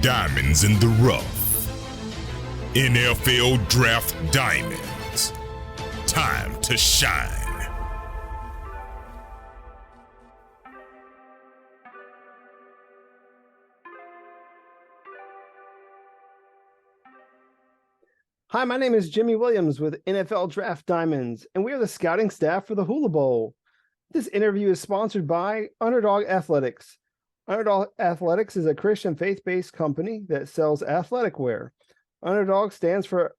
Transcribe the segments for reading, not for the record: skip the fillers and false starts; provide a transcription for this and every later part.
diamonds in the rough. NFL Draft Diamonds. Time to shine. Hi, my name is Jimmy Williams with NFL Draft Diamonds, and we are the scouting staff for the Hula Bowl. This interview is sponsored by Underdog Athletics. Underdog Athletics is a Christian faith-based company that sells athletic wear. Underdog stands for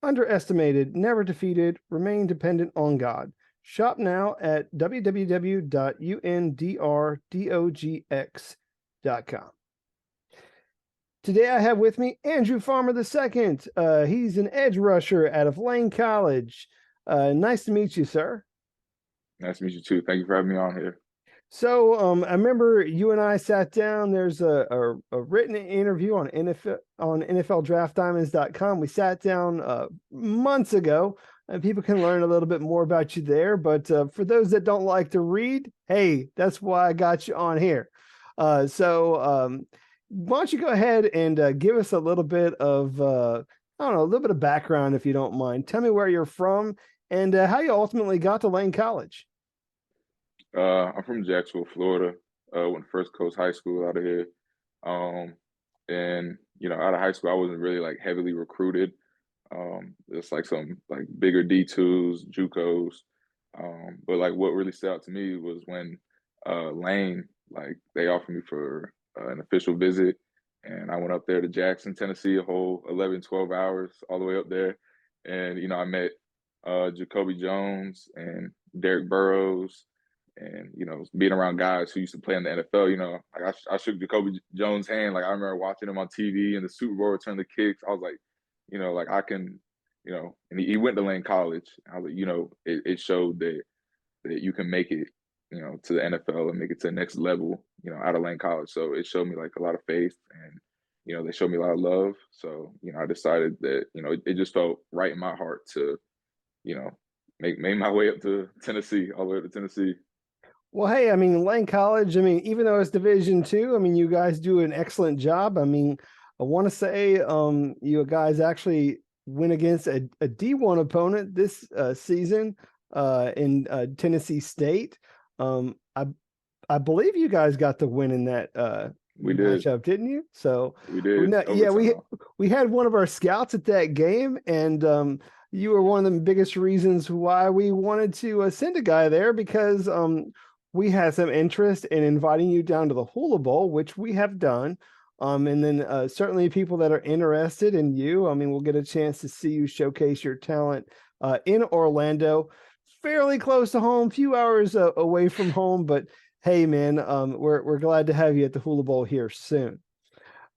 underestimated, never defeated, remain dependent on God. Shop now at www.undrdogx.com. Today I have with me Andrew Farmer II. He's an edge rusher out of Lane College. Nice to meet you, sir. Nice to meet you too. Thank you for having me on here. So I remember you and I sat down. There's a written interview on NFLDraftDiamonds.com. We sat down months ago, and people can learn a little bit more about you there. But for those that don't like to read, hey, that's why I got you on here. Why don't you go ahead and give us a little bit of, a little bit of background, if you don't mind. Tell me where you're from and how you ultimately got to Lane College. I'm from Jacksonville, Florida. Went to First Coast High School out of here. And, out of high school, I wasn't really like heavily recruited. It's like some like bigger D2s, JUCOs. But like what really stood out to me was when Lane, like they offered me for an official visit, and I went up there to Jackson, Tennessee, a whole 11, 12 hours all the way up there. And, I met Jacoby Jones and Derek Burrows, and, being around guys who used to play in the NFL, like I shook Jacoby Jones' hand. Like I remember watching him on TV in the Super Bowl return the kicks. I was like, like I can, and he went to Lane College. I was like, it showed that you can make it, to the NFL and make it to the next level, out of Lane College. So it showed me like a lot of faith, and, they showed me a lot of love. So, I decided that, it just felt right in my heart to, make my way up to Tennessee, all the way up to Tennessee. Well, hey, I mean, Lane College, even though it's Division II, you guys do an excellent job. I want to say you guys actually went against a D1 opponent this season in Tennessee State. I believe you guys got the win in that we did matchup, didn't you? So we did. We had one of our scouts at that game, and you were one of the biggest reasons why we wanted to send a guy there, because we had some interest in inviting you down to the Hula Bowl, which we have done. And then certainly people that are interested in you, we'll get a chance to see you showcase your talent in Orlando, fairly close to home, few hours away from home, but hey, man, we're glad to have you at the Hula Bowl here soon.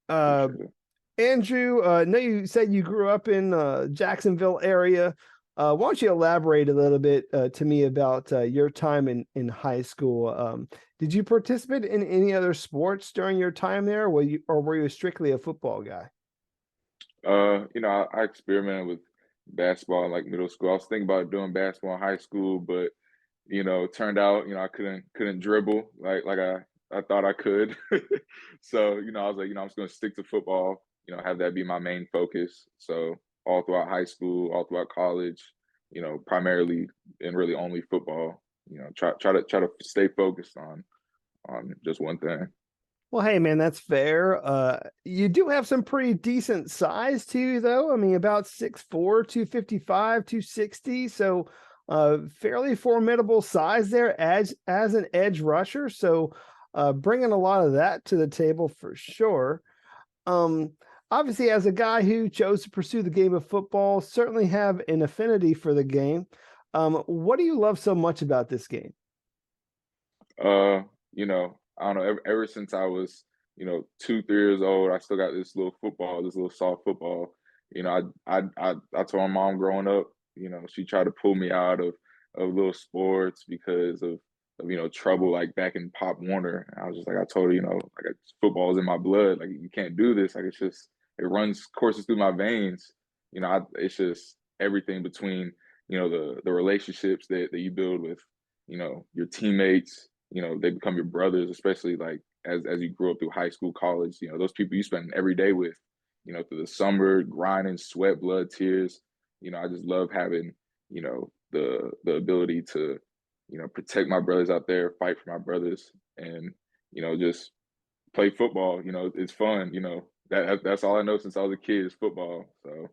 Andrew, know you said you grew up in Jacksonville area. Why don't you elaborate a little bit to me about your time in high school? Did you participate in any other sports during your time there, or were you strictly a football guy? I experimented with basketball in like middle school. I was thinking about doing basketball in high school, but it turned out, I couldn't dribble like I thought I could. So, I was like, I'm just gonna stick to football, have that be my main focus. So all throughout high school, all throughout college, primarily and really only football, try to stay focused on just one thing. Well, hey, man, that's fair. You do have some pretty decent size too, though. About 6'4", 255, 260. So fairly formidable size there as an edge rusher. So bringing a lot of that to the table for sure. Obviously, as a guy who chose to pursue the game of football, certainly have an affinity for the game. What do you love so much about this game? I don't know, ever since I was, 2, 3 years old, I still got this little soft football. I told my mom growing up, she tried to pull me out of little sports because of trouble like back in Pop Warner. And I was just like, I told her, like football is in my blood. Like you can't do this. Like it runs courses through my veins. It's just everything between, the relationships that you build with, your teammates, they become your brothers, especially like as you grow up through high school, college, those people you spend every day with, through the summer, grinding, sweat, blood, tears. I just love having, the ability to, protect my brothers out there, fight for my brothers, and, just play football. It's fun. That's all I know since I was a kid is football. So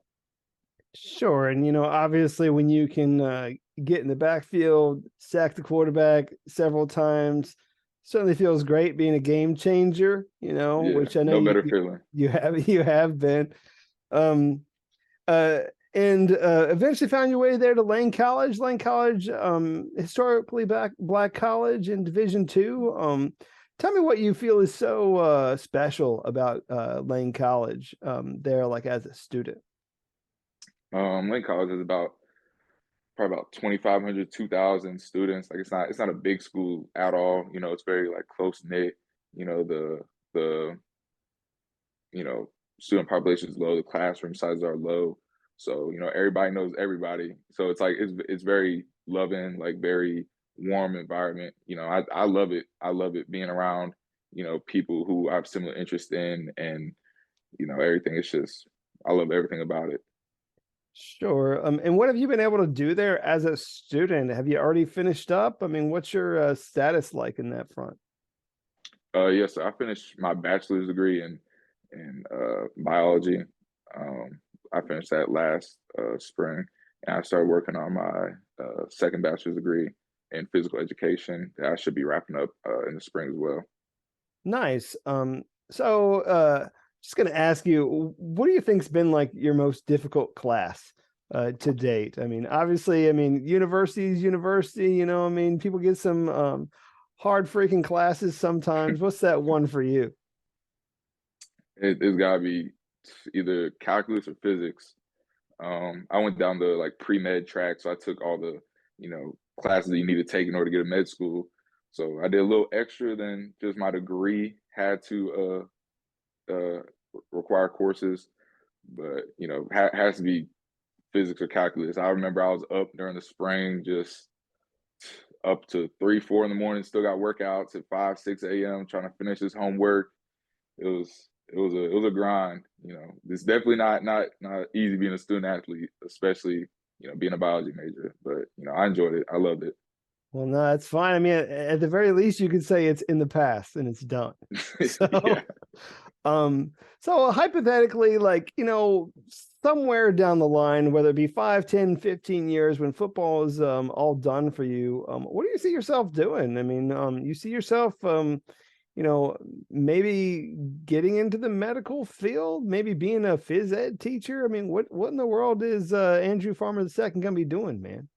Sure. And, obviously when you can get in the backfield, sack the quarterback several times, certainly feels great being a game changer, yeah, which I know no better feeling. you have been. Um, uh, and eventually found your way there to Lane College. Lane College, historically black college in Division II. Tell me what you feel is so special about Lane College there, like as a student. Lane College is probably about 2,500, 2,000 students. Like it's not a big school at all. It's very like close knit. The student population is low, the classroom sizes are low. So, everybody knows everybody. So it's like it's very loving, like very warm environment. I love it. I love it being around, people who I have similar interest in, and everything. It's just I love everything about it. Sure. And what have you been able to do there as a student? Have you already finished up? I mean, what's your status like in that front? Yes, I finished my bachelor's degree in biology. Um, I finished that last spring, and I started working on my second bachelor's degree in physical education that I should be wrapping up in the spring as well. Nice. So just going to ask you, what do you think's been like your most difficult class to date? I mean, obviously, university is university, I mean, people get some hard freaking classes sometimes. What's that one for you? It's got to be either calculus or physics. I went down the like pre-med track, so I took all the, classes that you need to take in order to get a med school. So I did a little extra than just my degree had to require courses, but has to be physics or calculus. I remember I was up during the spring, just up to 3, 4 in the morning, still got workouts at 5, 6 a.m. trying to finish this homework. It was a grind. It's definitely not easy being a student athlete, especially being a biology major. But I enjoyed it. I loved it. Well, no, that's fine. I mean, at the very least, you could say it's in the past and it's done. So, Yeah. so hypothetically, like, somewhere down the line, whether it be 5, 10, 15 years when football is all done for you, what do you see yourself doing? I mean, you see yourself, maybe getting into the medical field, maybe being a phys ed teacher. I mean, what in the world is Andrew Farmer II going to be doing, man?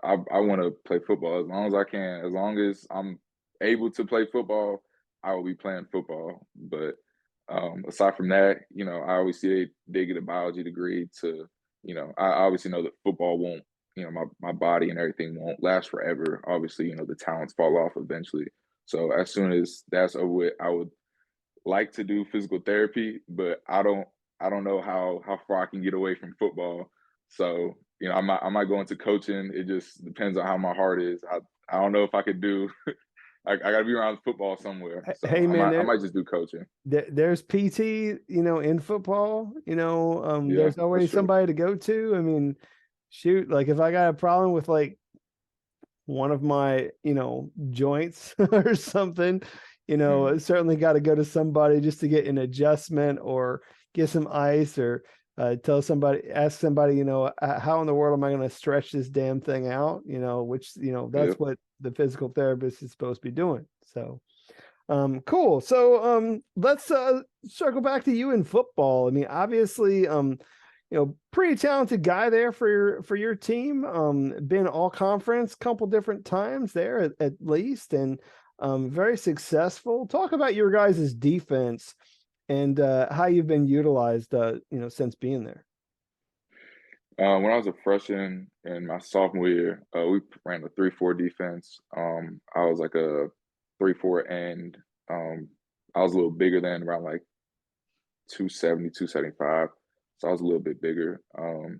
I want to play football as long as I can. As long as I'm able to play football, I will be playing football. But aside from that, I always see they get a biology degree to, I obviously know that football won't, my body and everything won't last forever. Obviously, the talents fall off eventually. So as soon as that's over with, I would like to do physical therapy, but I don't know how far I can get away from football. So I might go into coaching. It just depends on how my heart is. I don't know if I could do. I got to be around football somewhere. So Hey, I man, might I might just do coaching. there's PT, in football, Yeah, there's that's always true. somebody to go to. I mean, shoot, like if I got a problem with like one of my, joints or something, Mhm. certainly got to go to somebody just to get an adjustment or get some ice or ask somebody, how in the world am I going to stretch this damn thing out? Which, that's Yep. what the physical therapist is supposed to be doing. So, cool. So, let's circle back to you in football. I mean, obviously, pretty talented guy there for your team. Been all conference couple different times there at least, and very successful. Talk about your guys' defense and how you've been utilized, since being there. When I was a freshman in my sophomore year, we ran a 3-4 defense. I was like a 3-4 end. I was a little bigger than around like 270, 275. So I was a little bit bigger.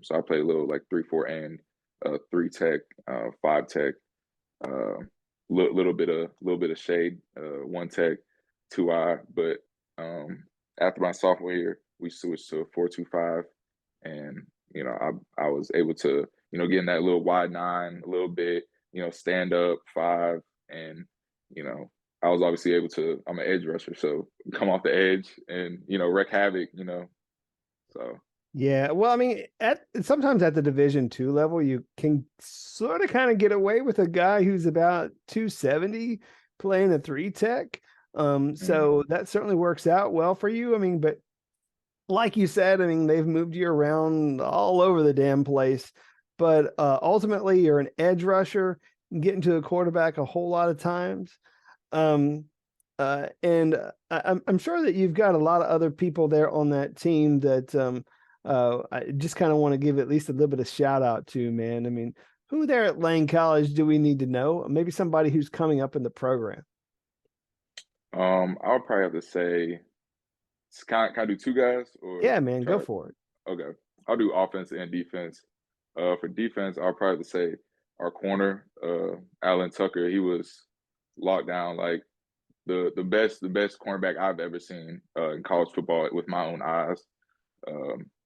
So I played a little like 3-4 end, 3 tech, 5 tech. little bit of shade, one tech, two eye. But after my sophomore year, we switched to a 4-2-5, and I was able to get in that little wide nine a little bit, stand up five, and you know I was obviously able to. I'm an edge rusher, so come off the edge and wreak havoc. So Yeah, well, I mean, at sometimes at the Division II level, you can sort of kind of get away with a guy who's about 270 playing a three tech. mm, So that certainly works out well for you. I mean, but like you said, I mean, they've moved you around all over the damn place. But ultimately, you're an edge rusher, getting to the quarterback a whole lot of times. Um, and I'm sure that you've got a lot of other people there on that team that I just kind of want to give at least a little bit of shout out to, man. I mean, who there at Lane College do we need to know? Maybe somebody who's coming up in the program. I would probably have to say, can I do two guys or Yeah, man, go try? for it. Okay, I'll do offense and defense. For defense, I'll probably have to say our corner, Alan Tucker. He was locked down like the best cornerback I've ever seen in college football with my own eyes.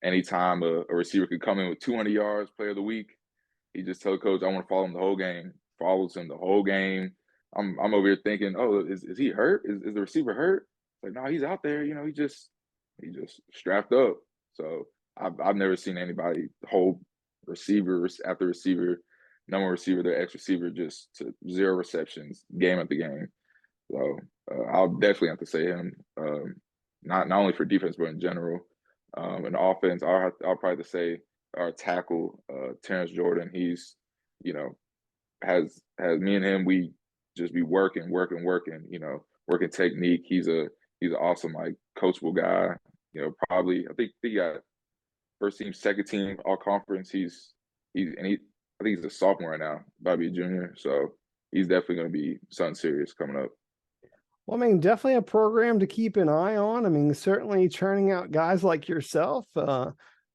Anytime a receiver could come in with 200 yards, player of the week, he just tell the coach, "I want to follow him the whole game." Follows him the whole game. I'm over here thinking, "Oh, is he hurt? Is the receiver hurt?" Like, no, he's out there. He just strapped up. So I've never seen anybody hold receiver after receiver, number receiver, their ex receiver, just to zero receptions, game after game. So I'll definitely have to say him. Not only for defense, but in general. In offense, I'll probably have to say our tackle, Terrence Jordan. He's, you know, has me and him. We just be working, working, working. Working technique. He's an awesome, like, coachable guy. Probably I think he got first team, second team, all conference. He I think he's a sophomore right now, about to be a junior. So he's definitely going to be something serious coming up. Well, I mean, definitely a program to keep an eye on. I mean, certainly churning out guys like yourself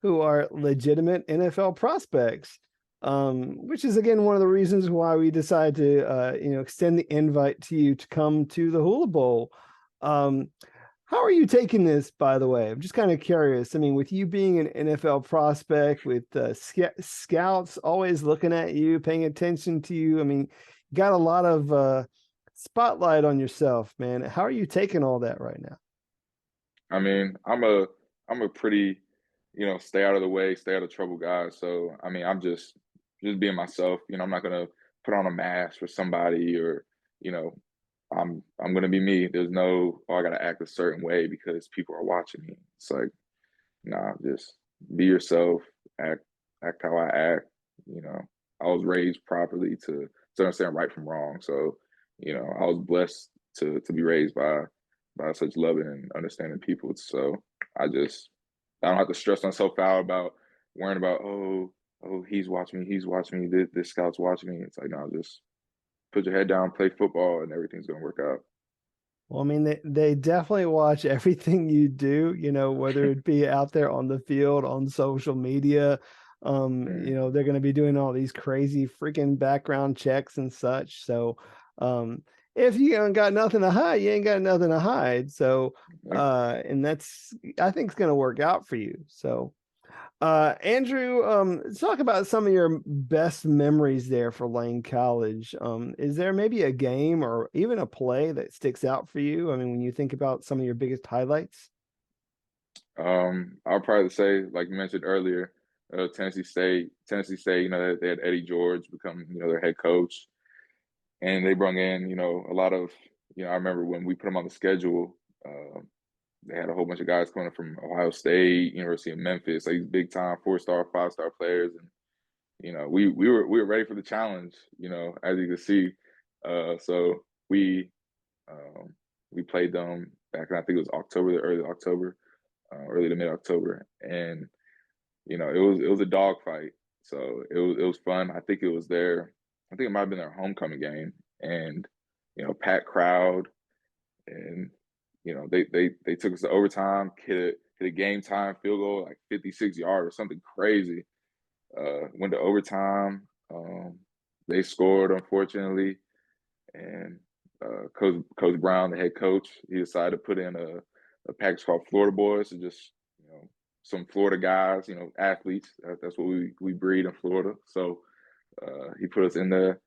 who are legitimate NFL prospects, which is, again, one of the reasons why we decided to, extend the invite to you to come to the Hula Bowl. Um, how are you taking this, by the way? I'm just kind of curious. I mean, with you being an NFL prospect, with scouts always looking at you, paying attention to you, I mean, you got a lot of spotlight on yourself, man. How are you taking all that right now? I mean, I'm a pretty, stay out of the way, stay out of trouble guy. So I mean, I'm just being myself. I'm not gonna put on a mask for somebody, or you know, I'm gonna be me. There's no, oh, I gotta act a certain way because people are watching me. It's like, nah, just be yourself, act act how I act. You know, I was raised properly to understand right from wrong. So, I was blessed to be raised by such loving and understanding people. So I don't have to stress myself out about worrying about, oh, he's watching me, this scout's watching me. It's like, no, just put your head down, play football, and everything's gonna work out. Well, I mean, they definitely watch everything you do, whether it be out there on the field, on social media. Mm, They're going to be doing all these crazy freaking background checks and such. So, if you ain't got nothing to hide, you ain't got nothing to hide. So, yeah. and that's, I think, it's going to work out for you. So, Andrew, let's talk about some of your best memories there for Lane College. Is there maybe a game or even a play that sticks out for you? I mean, when you think about some of your biggest highlights? I'll probably say, like you mentioned earlier, Tennessee State. Tennessee State, they had Eddie George become, their head coach, and they brought in, a lot of, I remember when we put them on the schedule, they had a whole bunch of guys coming from Ohio State, University of Memphis, like these big time 4-star, 5-star players, and we were ready for the challenge, as you can see. So um, we played them back in, I think it was October, early October, early to mid October, and it was a dogfight. So it was fun. I think it was their, I think it might have been their homecoming game, and packed crowd, and they took us to overtime, hit a game time field goal like 56 yards or something crazy. Went to overtime. They scored, unfortunately, and Coach Brown, the head coach, he decided to put in a package called Florida Boys, so just some Florida guys, athletes. That's what we breed in Florida. So he put us in there,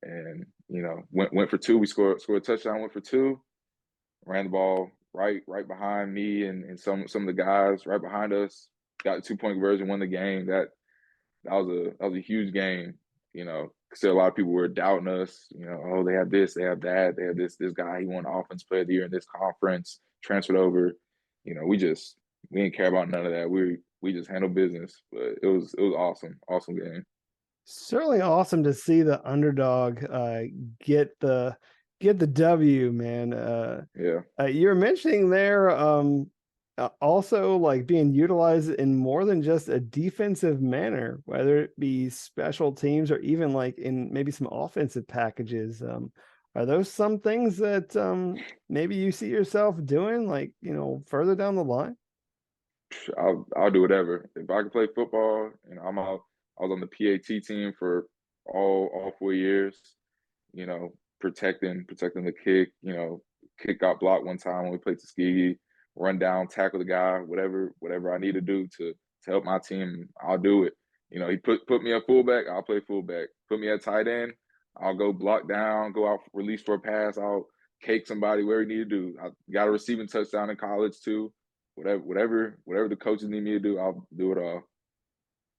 and went for two. We scored a touchdown, went for two, ran the ball right behind me and some of the guys right behind us. Got the 2-point conversion, won the game. That was a huge game. Because a lot of people were doubting us. Oh, they have this, they have that, they have this guy. He won Offensive Player of the Year in this conference, transferred over. We didn't care about none of that. We just handled business. But it was awesome game. Certainly awesome to see the underdog get the W, man. Yeah. You're mentioning there also like being utilized in more than just a defensive manner, whether it be special teams or even like in maybe some offensive packages. Are those some things that maybe you see yourself doing, like, further down the line? I'll do whatever. If I could play football, I'm out. I was on the PAT team for all 4 years, protecting the kick. Kick got blocked one time when we played Tuskegee. Run down, tackle the guy, whatever I need to do to help my team, I'll do it. He put me at fullback, I'll play fullback. Put me at tight end, I'll go block down, go out, release for a pass, I'll cake somebody, whatever you need to do. I got a receiving touchdown in college too. Whatever the coaches need me to do, I'll do it all.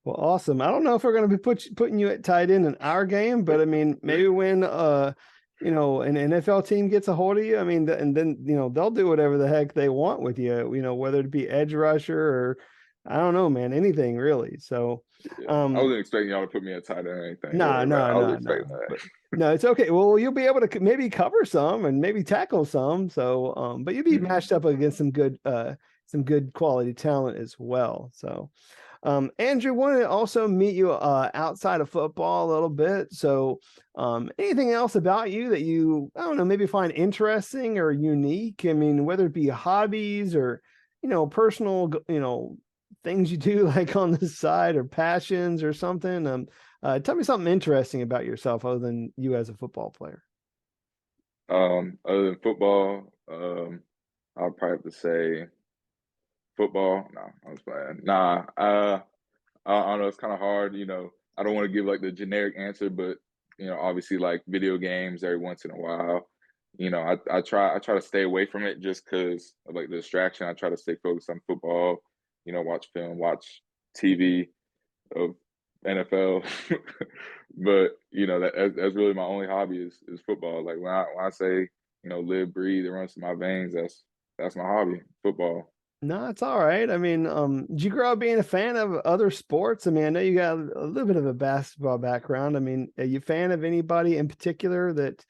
Well, awesome. I don't know if we're going to be putting you at tight end in our game, but I mean, maybe when an NFL team gets a hold of you, I mean, and then they'll do whatever the heck they want with you. Whether it be edge rusher or I don't know, man, anything really. So, I wasn't expecting y'all to put me at tight end or anything. No. That. No, it's okay. Well, you'll be able to maybe cover some and maybe tackle some. So, but you'll be matched up against some good quality talent as well. So. Andrew, wanted to also meet you outside of football a little bit. So anything else about you that you, I don't know, maybe find interesting or unique? I mean, whether it be hobbies or, personal, things you do like on the side or passions or something. Tell me something interesting about yourself other than you as a football player. Other than football, I'll probably have to say football. No, I'm just playing. Nah, I don't know. It's kind of hard. I don't want to give like the generic answer, but obviously like video games every once in a while. I try to stay away from it just because of like the distraction. I try to stay focused on football. Watch film, watch TV of NFL. But that's really my only hobby is football. Like when I say live, breathe, it runs through my veins. That's my hobby, football. No, it's all right. I mean, did you grow up being a fan of other sports? I mean, I know you got a little bit of a basketball background. I mean, are you a fan of anybody in particular that,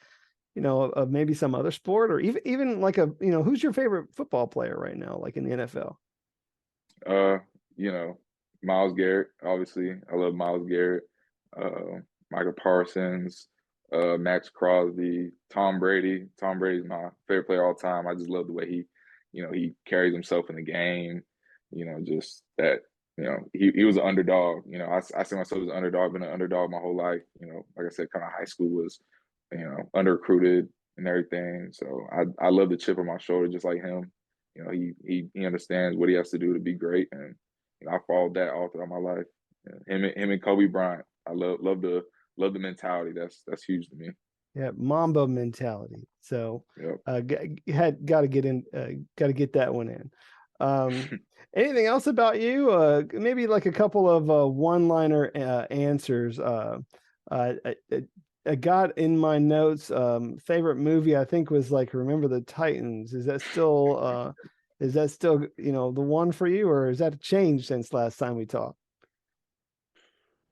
of maybe some other sport or even like who's your favorite football player right now, like in the NFL? Myles Garrett, obviously. I love Myles Garrett. Michael Parsons, Max Crosby, Tom Brady. Tom Brady's my favorite player all time. I just love the way he carries himself in the game. Just that. He was an underdog. I see myself as an underdog. Been an underdog my whole life. Like I said, kind of high school was, under recruited and everything. So I love the chip on my shoulder, just like him. He understands what he has to do to be great, and I followed that all throughout my life. Him and Kobe Bryant. I love the mentality. That's huge to me. Yeah, Mamba mentality. So yep. Got to get that one in. Anything else about you? Maybe like a couple of one-liner answers. I got in my notes. Favorite movie I think was like Remember the Titans. Is that still the one for you, or has that changed since last time we talked?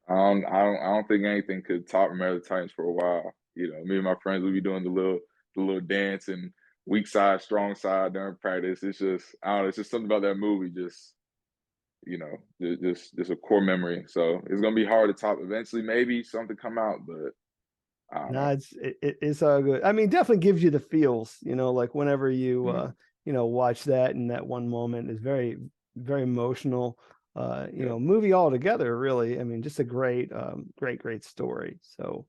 I don't think anything could top Remember the Titans for a while. Me and my friends would be doing the little dance and weak side, strong side during practice. It's just I don't know. It's just something about that movie. Just just a core memory. So it's gonna be hard to top. Eventually, maybe something come out, but I don't know. It's all good. I mean, definitely gives you the feels. Like whenever you watch that, and that one moment is very, very emotional. Movie altogether, really. I mean, just a great story. So,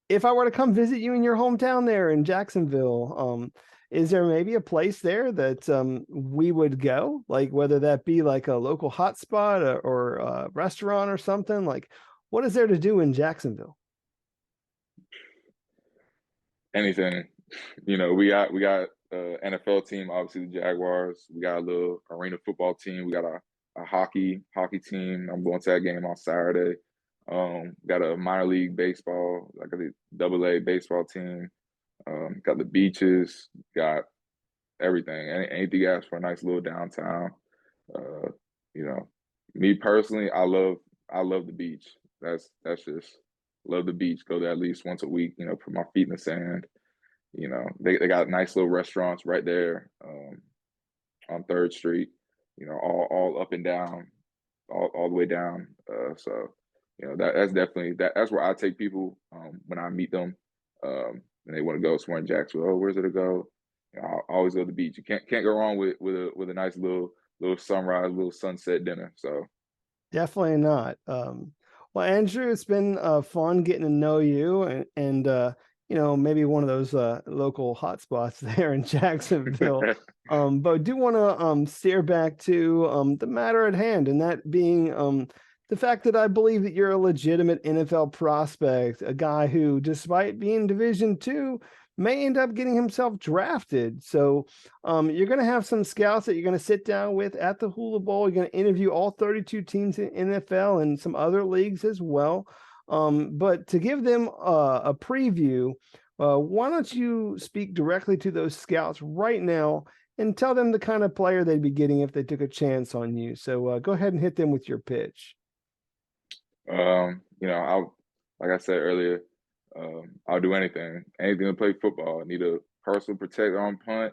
if I were to come visit you in your hometown there in Jacksonville, is there maybe a place there that we would go? Like whether that be like a local hotspot or a restaurant or something? Like what is there to do in Jacksonville? Anything. We got NFL team, obviously the Jaguars. We got a little arena football team. We got a hockey team. I'm going to that game on Saturday. Got a minor league baseball, like a double A baseball team. Got the beaches, got everything. Anything you ask for a nice little downtown. Uh, you know, Me personally, I love the beach. That's just love the beach. Go there at least once a week. Put my feet in the sand. They got nice little restaurants right there on Third Street. All up and down, all the way down. So that's definitely that's where I take people when I meet them and they want to go somewhere in Jacksonville. Oh, where's it to go? I always go to the beach. You can't go wrong with a nice little sunrise, little sunset dinner. So Definitely not. Well, Andrew, it's been fun getting to know you and maybe one of those local hotspots there in Jacksonville. But I do want to steer back to the matter at hand, and that being the fact that I believe that you're a legitimate NFL prospect, a guy who, despite being Division II, may end up getting himself drafted. So you're going to have some scouts that you're going to sit down with at the Hula Bowl. You're going to interview all 32 teams in NFL and some other leagues as well. But to give them a preview, why don't you speak directly to those scouts right now and tell them the kind of player they'd be getting if they took a chance on you. So go ahead and hit them with your pitch. Like I said earlier, I'll do anything to play football. I need a personal protector on punt,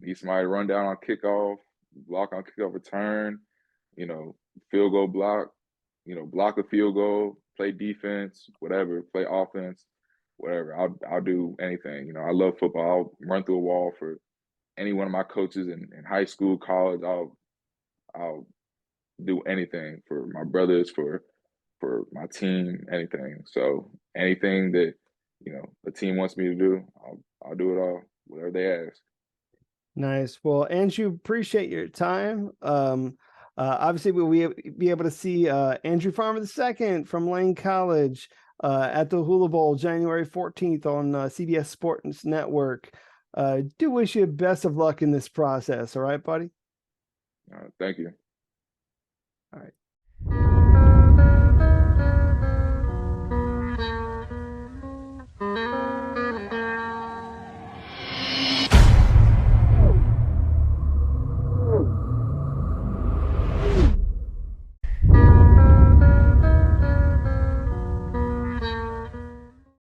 need somebody to run down on kickoff, block on kickoff return, field goal block, block a field goal, play defense, whatever, play offense, whatever. I'll do anything. I love football. I'll run through a wall for any one of my coaches in high school, college. I'll do anything for my brothers, for my team, anything. So anything that the team wants me to do, I'll do it all, whatever they ask. Nice. Well, Andrew, appreciate your time. Obviously, we'll be able to see Andrew Farmer II from Lane College at the Hula Bowl January 14th on CBS Sports Network. Do wish you best of luck in this process. All right, buddy? Thank you. All right.